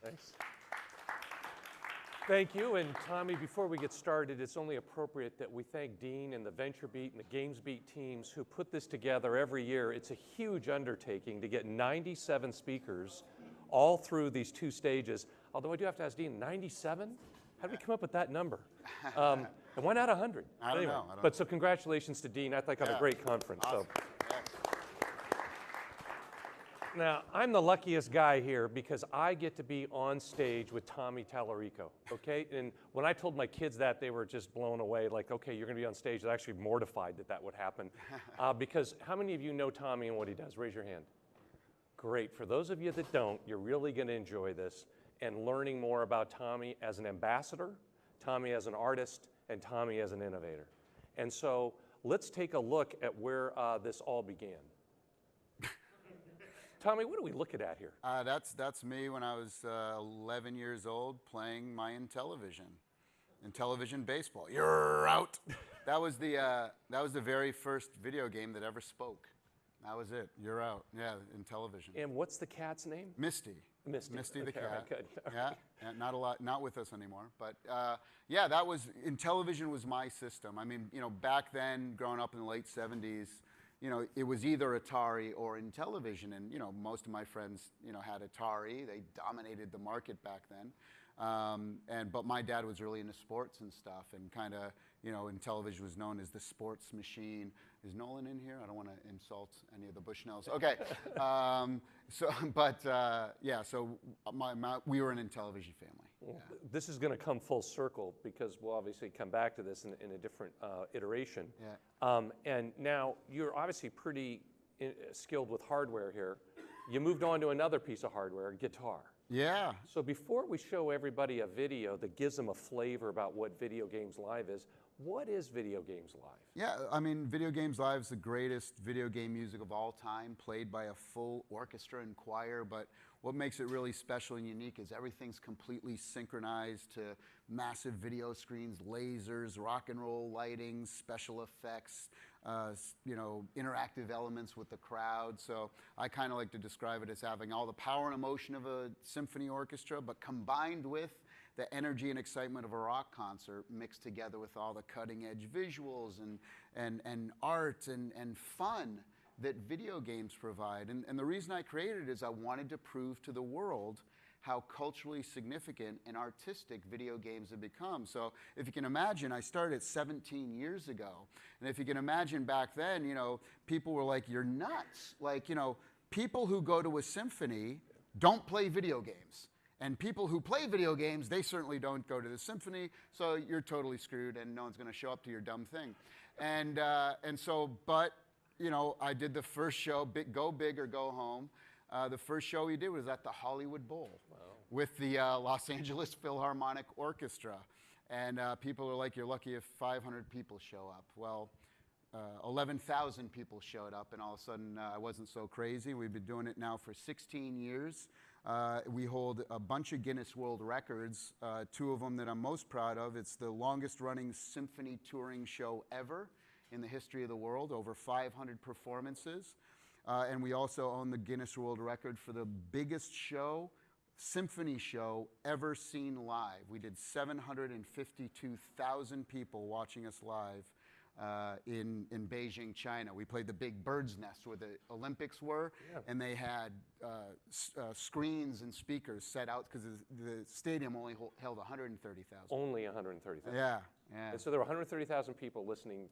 Thanks. Thank you, and Tommy, before we get started, it's only appropriate that we thank Dean and the VentureBeat and the GamesBeat teams who put this together every year. It's a huge undertaking to get 97 speakers all through these two stages. Although I do have to ask Dean, 97? How did we come up with that number? And why not 100? I don't know. But so congratulations to Dean. I think on a great conference. Awesome. So. Now, I'm the luckiest guy here because I get to be on stage with Tommy Tallarico, okay? And when I told my kids that, they were just blown away, like, okay, you're gonna be on stage. They're actually mortified that that would happen. Because how many of you know Tommy and what he does? Raise your hand. Great. For those of you that don't, you're really gonna enjoy this and learning more about Tommy as an ambassador, Tommy as an artist, and Tommy as an innovator. And so let's take a look at where this all began. Tommy, what are we looking at here? That's me when I was 11 years old playing my Intellivision baseball. You're out. That was the very first video game that ever spoke. That was it. You're out. Yeah, Intellivision. And what's the cat's name? Misty. Misty the okay, cat. Right, good. Yeah, and not with us anymore. But yeah, Intellivision was my system. I mean, back then, growing up in the late 70s, it was either Atari or Intellivision, and most of my friends, had Atari. They dominated the market back then, but my dad was really into sports and stuff, and kind of, Intellivision was known as the sports machine. Is Nolan in here? I don't want to insult any of the Bushnells. Okay, yeah, so we were an Intellivision family. Well, this is going to come full circle because we'll obviously come back to this in a different iteration. Yeah. And now you're obviously pretty skilled with hardware here. You moved on to another piece of hardware, guitar. Yeah. So before we show everybody a video that gives them a flavor about what Video Games Live is, what is Video Games Live? Yeah, I mean, Video Games Live is the greatest video game music of all time, played by a full orchestra and choir, but what makes it really special and unique is everything's completely synchronized to massive video screens, lasers, rock and roll lighting, special effects, interactive elements with the crowd. So I kind of like to describe it as having all the power and emotion of a symphony orchestra, but combined with the energy and excitement of a rock concert mixed together with all the cutting edge visuals and art and fun that video games provide. And the reason I created it is I wanted to prove to the world how culturally significant and artistic video games have become. So if you can imagine, I started 17 years ago. And if you can imagine back then, people were like, you're nuts. Like, people who go to a symphony don't play video games. And people who play video games, they certainly don't go to the symphony, so you're totally screwed and no one's going to show up to your dumb thing. But I did the first show, Go Big or Go Home. The first show we did was at the Hollywood Bowl with the Los Angeles Philharmonic Orchestra. And people are like, you're lucky if 500 people show up. Well, 11,000 people showed up, and all of a sudden I wasn't so crazy. We've been doing it now for 16 years. We hold a bunch of Guinness World Records, two of them that I'm most proud of. It's the longest running symphony touring show ever in the history of the world, over 500 performances. And we also own the Guinness World Record for the biggest symphony show ever seen live. We did 752,000 people watching us live in Beijing, China. We played the big bird's nest where the Olympics were, and they had screens and speakers set out because the stadium only held 130,000. Only 130,000. Yeah. And so there were 130,000 people listening.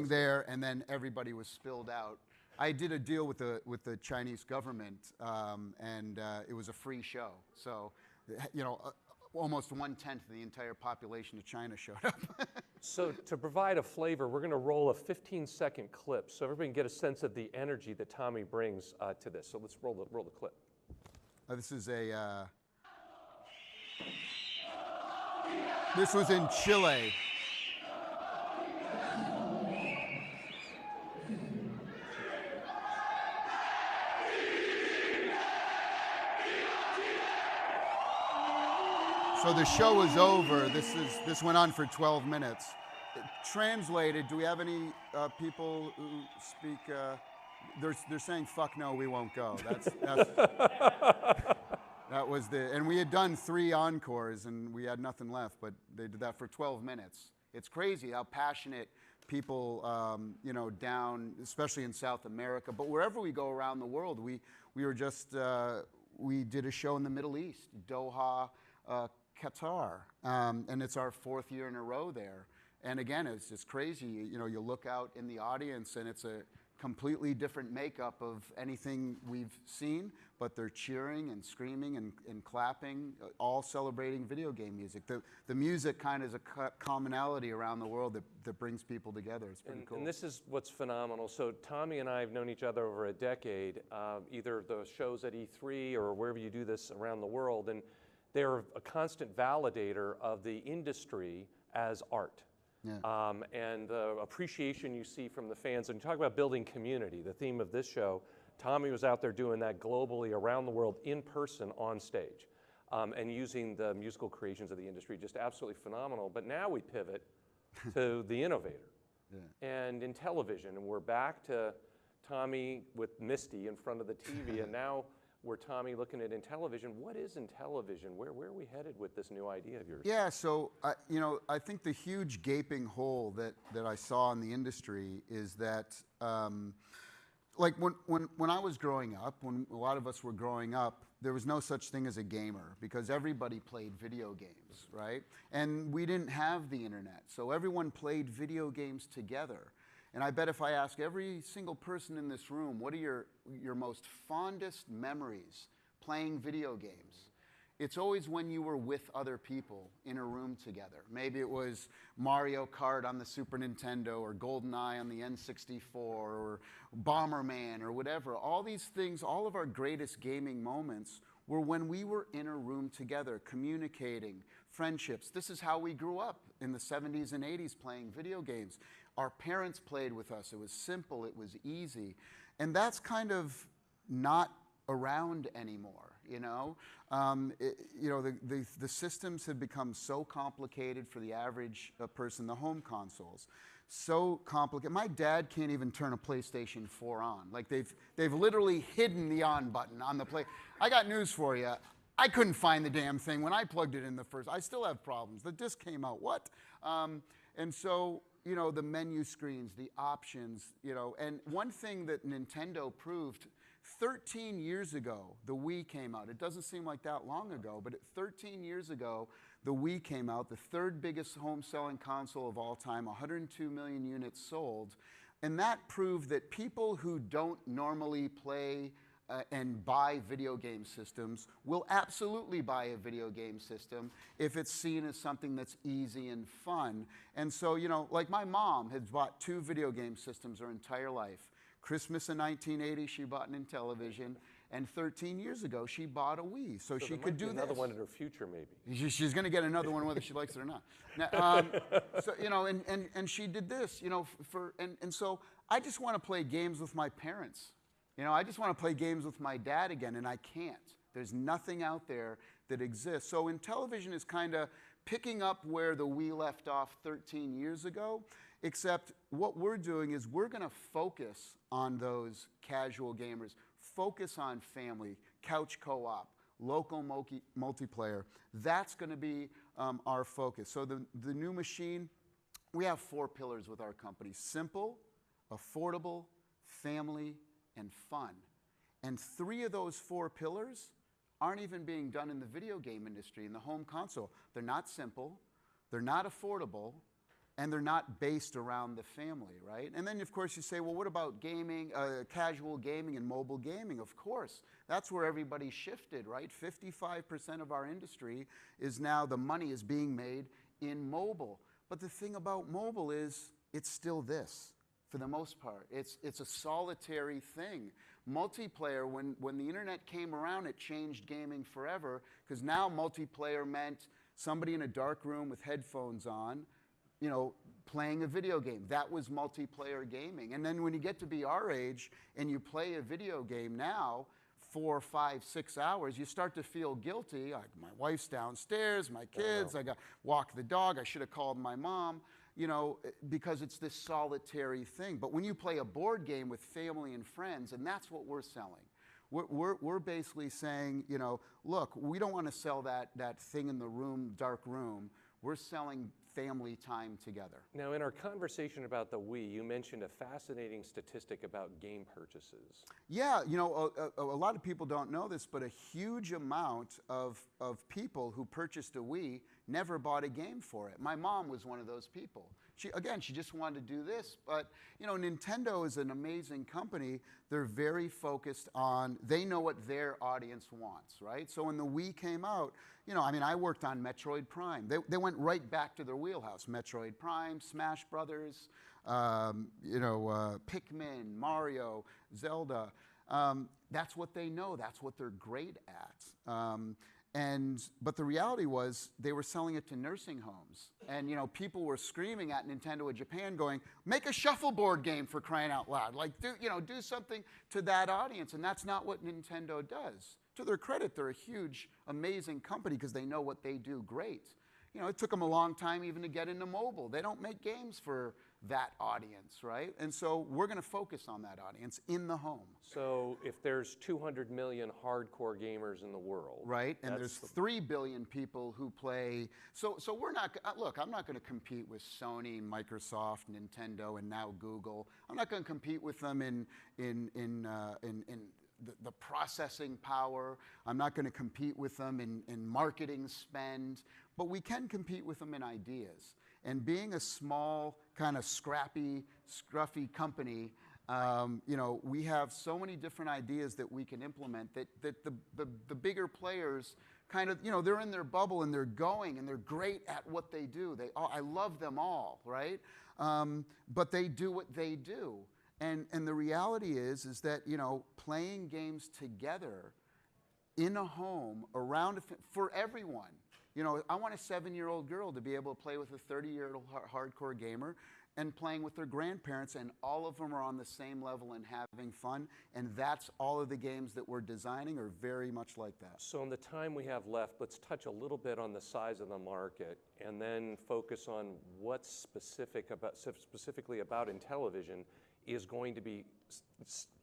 There, and then everybody was spilled out. I did a deal with the Chinese government, and it was a free show. So, almost 1/10 of the entire population of China showed up. So to provide a flavor, we're going to roll a 15-second clip so everybody can get a sense of the energy that Tommy brings to this. So let's roll the clip. This was in Chile. So the show was over. This went on for 12 minutes. Translated, do we have any people who speak? They're saying, "Fuck no, we won't go." That's That was and we had done 3 encores and we had nothing left, but they did that for 12 minutes. It's crazy how passionate people, you know, down, especially in South America, but wherever we go around the world, we were just, we did a show in the Middle East, Doha, Qatar, and it's our 4th year in a row there. And again, it's just crazy. You know, you look out in the audience and it's a completely different makeup of anything we've seen, but they're cheering and screaming and clapping, all celebrating video game music. The music kind of is a commonality around the world that brings people together. It's pretty cool. And this is what's phenomenal. So Tommy and I have known each other over a decade, either the shows at E3 or wherever you do this around the world, and they're a constant validator of the industry as art. Yeah. And the appreciation you see from the fans. And you talk about building community, the theme of this show. Tommy was out there doing that globally around the world in person on stage and using the musical creations of the industry, just absolutely phenomenal. But now we pivot to the innovator and Intellivision. And we're back to Tommy with Misty in front of the TV. And now we're Tommy looking at Intellivision. What is Intellivision? Where are we headed with this new idea of yours? Yeah, so you know, I think the huge gaping hole that I saw in the industry is that, like when I was growing up, when a lot of us were growing up, there was no such thing as a gamer because everybody played video games, right? And we didn't have the internet, so everyone played video games together. And I bet if I ask every single person in this room, what are your most fondest memories playing video games? It's always when you were with other people in a room together. Maybe it was Mario Kart on the Super Nintendo or GoldenEye on the N64 or Bomberman or whatever. All these things, all of our greatest gaming moments were when we were in a room together, communicating, friendships. This is how we grew up in the 70s and 80s playing video games. Our parents played with us. It was simple. It was easy. And that's kind of not around anymore, you know? You know, the systems have become so complicated for the average person, the home consoles. So complicated. My dad can't even turn a PlayStation 4 on. Like they've literally hidden the on button on the play. I got news for you. I couldn't find the damn thing when I plugged it in the first. I still have problems. The disc came out. What? And so, you know, the menu screens, the options, you know, and one thing that Nintendo proved 13 years ago, the Wii came out. It doesn't seem like that long ago, but 13 years ago, the Wii came out, the 3rd biggest home selling console of all time, 102 million units sold. And that proved that people who don't normally play and buy video game systems will absolutely buy a video game system if it's seen as something that's easy and fun. And so, you know, like my mom has bought 2 video game systems her entire life. Christmas in 1980, she bought an Intellivision, and 13 years ago, she bought a Wii, so she could do another this. one in her future, maybe. She's going to get another one whether she likes it or not. Now, so, you know, and she did this, you know, and so I just want to play games with my parents. You know, I just want to play games with my dad again, and I can't. There's nothing out there that exists. So Intellivision is kind of picking up where the Wii left off 13 years ago, except what we're doing is we're going to focus on those casual gamers, focus on family, couch co-op, local multiplayer. That's going to be our focus. So the new machine, we have 4 pillars with our company: simple, affordable, family, and fun. And 3 of those 4 pillars aren't even being done in the video game industry, in the home console. They're not simple, they're not affordable, and they're not based around the family, right? And then, of course, you say, well, what about gaming, casual gaming and mobile gaming? Of course, that's where everybody shifted, right? 55% of our industry is now, the money is being made in mobile. But the thing about mobile is it's still this. For the most part, it's a solitary thing. Multiplayer, when the internet came around, it changed gaming forever, because now multiplayer meant somebody in a dark room with headphones on, you know, playing a video game. That was multiplayer gaming. And then when you get to be our age and you play a video game now, 4, 5, 6 hours, you start to feel guilty. Like, my wife's downstairs, my kids, I got walk the dog, I should have called my mom. You know, because it's this solitary thing. But when you play a board game with family and friends, and that's what we're selling. We're basically saying, you know, look, we don't want to sell that thing in the room, dark room. We're selling family time together. Now, in our conversation about the Wii, you mentioned a fascinating statistic about game purchases. Yeah, you know, a lot of people don't know this, but a huge amount of people who purchased a Wii never bought a game for it. My mom was one of those people. She just wanted to do this, but you know, Nintendo is an amazing company. They're very focused on, they know what their audience wants, right? So when the Wii came out, you know, I mean, I worked on Metroid Prime. They went right back to their wheelhouse. Metroid Prime, Smash Brothers, you know, Pikmin, Mario, Zelda. That's what they know. That's what they're great at. But the reality was they were selling it to nursing homes. And you know, people were screaming at Nintendo of Japan going, make a shuffleboard game, for crying out loud. Like, do something to that audience. And that's not what Nintendo does. To their credit, they're a huge, amazing company because they know what they do great. You know, it took them a long time even to get into mobile. They don't make games for that audience, right? And so we're going to focus on that audience in the home. So if there's 200 million hardcore gamers in the world, right? And there's 3 billion people who play. So we're not. Look, I'm not going to compete with Sony, Microsoft, Nintendo, and now Google. I'm not going to compete with them in the processing power. I'm not going to compete with them in marketing spend. But we can compete with them in ideas. And being a small, kind of scrappy, scruffy company, you know, we have so many different ideas that we can implement that the bigger players kind of, you know, they're in their bubble and they're going and they're great at what they do. I love them all, right? But they do what they do. And the reality is that, you know, playing games together in a home around for everyone. You know, I want a 7-year-old girl to be able to play with a 30-year-old hardcore gamer and playing with their grandparents, and all of them are on the same level and having fun, and that's all of the games that we're designing are very much like that. So in the time we have left, let's touch a little bit on the size of the market and then focus on what's specifically about Intellivision is going to be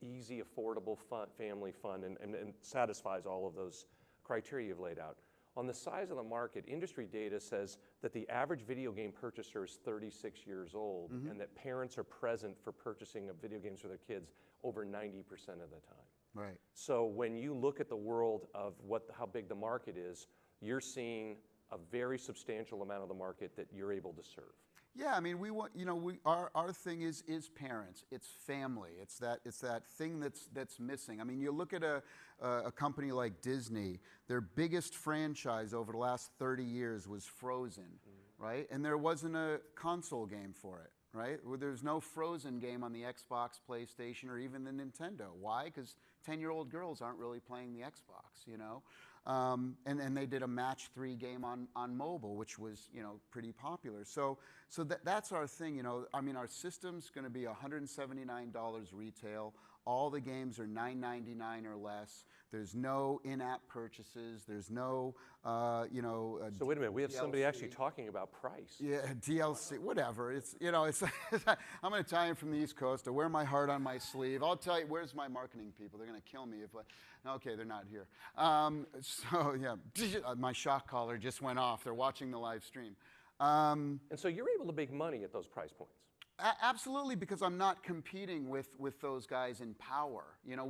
easy, affordable, fun, family fun, and satisfies all of those criteria you've laid out. On the size of the market, industry data says that the average video game purchaser is 36 years old, and that parents are present for purchasing of video games for their kids over 90% of the time. Right. So when you look at the world of how big the market is, you're seeing a very substantial amount of the market that you're able to serve. Yeah, I mean, we want, you know, our thing is parents, it's family, it's that thing that's missing. I mean, you look at a company like Disney, their biggest franchise over the last 30 years was Frozen, right? And there wasn't a console game for it, right? There's no Frozen game on the Xbox, PlayStation, or even the Nintendo. Why? Because 10-year-old girls aren't really playing the Xbox, you know? And they did a match 3 game on mobile, which was, you know, pretty popular. So that's our thing, you know. I mean, our system's going to be $179 retail. All the games are $9.99 or less. There's no in-app purchases. There's no, you know. So wait a minute, we have DLC. somebody actually talking about price. Yeah, DLC, whatever. It's, you know, it's. I'm an Italian from the East Coast. I wear my heart on my sleeve. I'll tell you, where's my marketing people? They're going to kill me if I. Okay, they're not here. So yeah, my shock collar just went off. They're watching the live stream. And so you're able to make money at those price points. Absolutely, because I'm not competing with those guys in power. You know,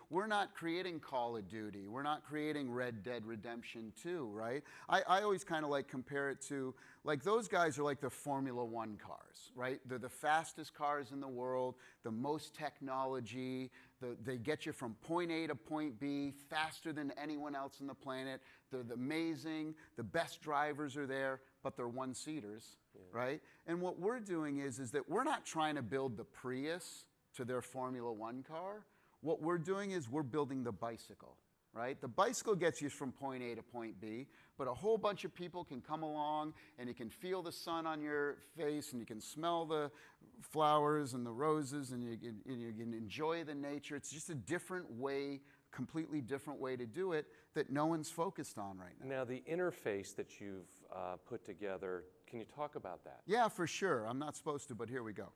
we're not creating Call of Duty. We're not creating Red Dead Redemption 2, right? I always kind of like compare it to, like, those guys are like the Formula One cars, right? They're the fastest cars in the world, the most technology. They get you from point A to point B faster than anyone else on the planet. They're amazing. The best drivers are there, but they're one-seaters, right? And what we're doing is that we're not trying to build the Prius to their Formula One car. What we're doing is we're building the bicycle, right? The bicycle gets you from point A to point B, but a whole bunch of people can come along and you can feel the sun on your face and you can smell the flowers and the roses and you can enjoy the nature. It's just a different way, completely different way to do it that no one's focused on right now. Now, the interface that you've put together, can you talk about that? Yeah, for sure. I'm not supposed to, but here we go.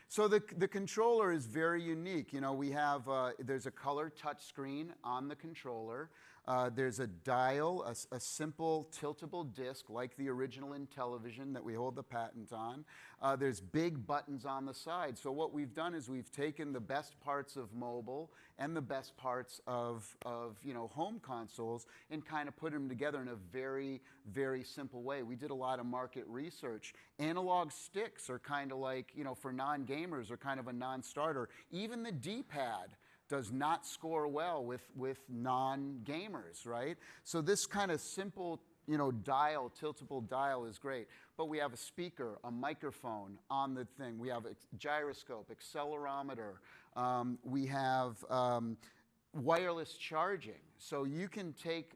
So the controller is very unique. You know, we have, there's a color touch screen on the controller. There's a dial, a simple tiltable disc like the original Intellivision that we hold the patent on. There's big buttons on the side. So what we've done is we've taken the best parts of mobile and the best parts of you know, home consoles and kind of put them together in a very, very simple way. We did a lot of market research. Analog sticks are kind of like, you know, for non-gamers are kind of a non-starter. Even the D-pad does not score well with non-gamers, right? So this kind of simple, you know, dial, tiltable dial is great. But we have a speaker, a microphone on the thing. We have a gyroscope, accelerometer. We have wireless charging. So you can take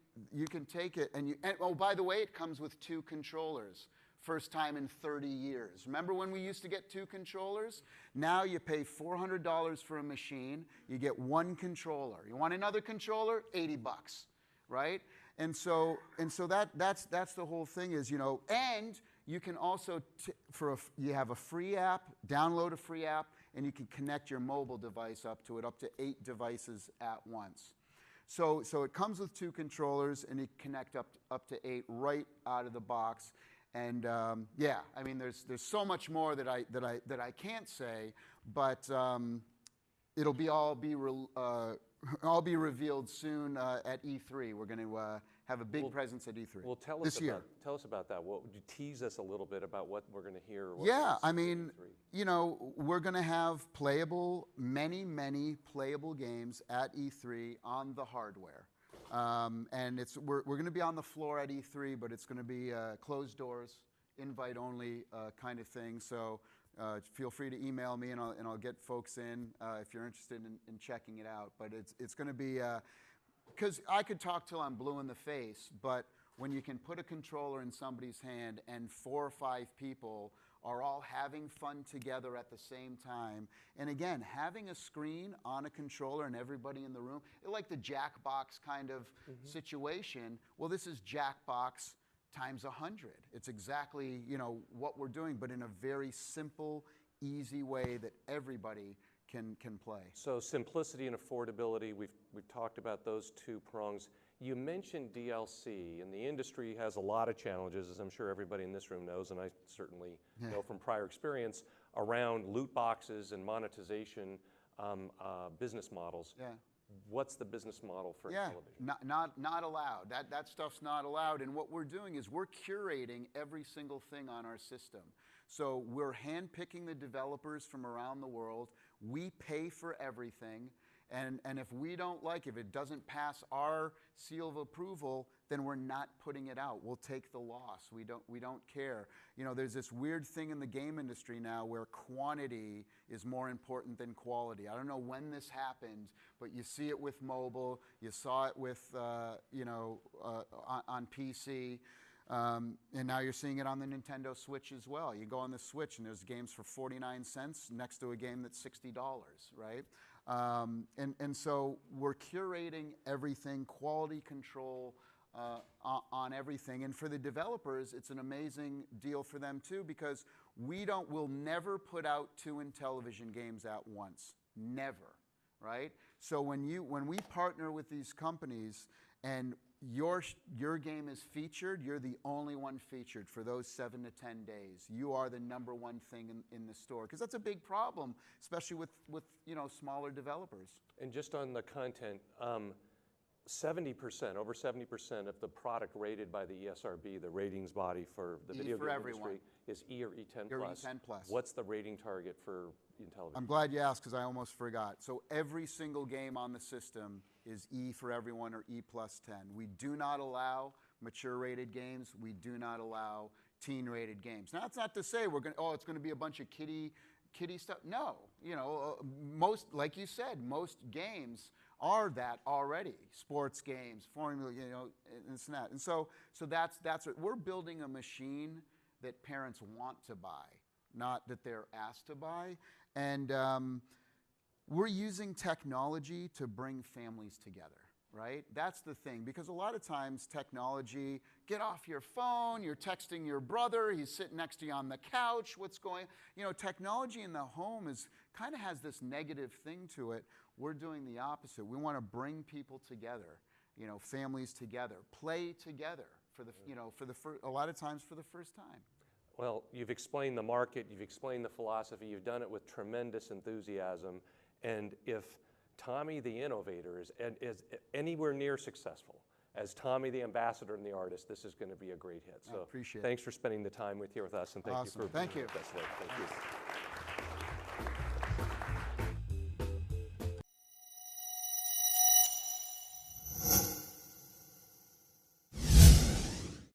it and oh, by the way, it comes with 2 controllers. First time in 30 years. Remember when we used to get 2 controllers? Now you pay $400 for a machine, you get 1 controller. You want another controller? 80 bucks, right? And so that's the whole thing is, you know, and you can also, you have a free app, download a free app, and you can connect your mobile device up to it, up to 8 devices at once. So it comes with 2 controllers, and you connect up to 8 right out of the box. And yeah, I mean, there's so much more that I can't say, but it'll all be revealed soon at E3. We're going to have a big presence at E3. Well, tell us about that. Would you tease us a little bit about what we're going to hear? Yeah, I mean, you know, we're going to have many playable games at E3 on the hardware. And we're going to be on the floor at E3, but it's going to be closed doors, invite only kind of thing. So feel free to email me and I'll get folks in if you're interested in checking it out. But it's going to be, because I could talk till I'm blue in the face, but when you can put a controller in somebody's hand and 4 or 5 people are all having fun together at the same time. And again, having a screen on a controller and everybody in the room, like the Jackbox kind of situation. Well, this is Jackbox times 100. It's exactly, you know, what we're doing, but in a very simple, easy way that everybody can play. So simplicity and affordability, we've talked about those 2 prongs. You mentioned DLC, and the industry has a lot of challenges, as I'm sure everybody in this room knows, and I certainly know from prior experience, around loot boxes and monetization business models. Yeah. What's the business model for television? Not allowed. That stuff's not allowed. And what we're doing is we're curating every single thing on our system. So we're handpicking the developers from around the world. We pay for everything. And if we don't like it, if it doesn't pass our seal of approval, then we're not putting it out. We'll take the loss. We don't care. You know, there's this weird thing in the game industry now where quantity is more important than quality. I don't know when this happened, but you see it with mobile. You saw it with, you know, on PC. And now you're seeing it on the Nintendo Switch as well. You go on the Switch and there's games for 49 cents next to a game that's $60, right? And so we're curating everything, quality control on everything. And for the developers, it's an amazing deal for them too, because we'll never put out 2 Intellivision games at once. Never, right? So when we partner with these companies and your game is featured, you're the only one featured for those 7 to 10 days. You are the #1 thing in the store, because that's a big problem, especially with you know, smaller developers. And just on the content, 70%, over 70% of the product rated by the ESRB, the ratings body for the video game industry, is E or E10+. E10+. What's the rating target for Intellivision? I'm glad you asked, because I almost forgot. So every single game on the system is E for everyone or E+10. We do not allow mature rated games. We do not allow teen rated games. Now, that's not to say it's going to be a bunch of kiddie stuff. No, you know, like you said, most games are that already. Sports games, formula, you know, and this and that. And so that's what we're building, a machine that parents want to buy, not that they're asked to buy. And we're using technology to bring families together. right? That's the thing, because a lot of times technology, get off your phone, you're texting your brother, he's sitting next to you on the couch, what's going, you know, technology in the home kind of has this negative thing to it. We're doing the opposite. We want to bring people together, you know, families together, play together for the, you know, a lot of times for the first time. Well, you've explained the market, you've explained the philosophy, you've done it with tremendous enthusiasm, and if Tommy the innovator is anywhere near successful as Tommy the ambassador and the artist, this is going to be a great hit. So I appreciate it. Thanks for spending the time here with us, and thank you for being with us. Thank you.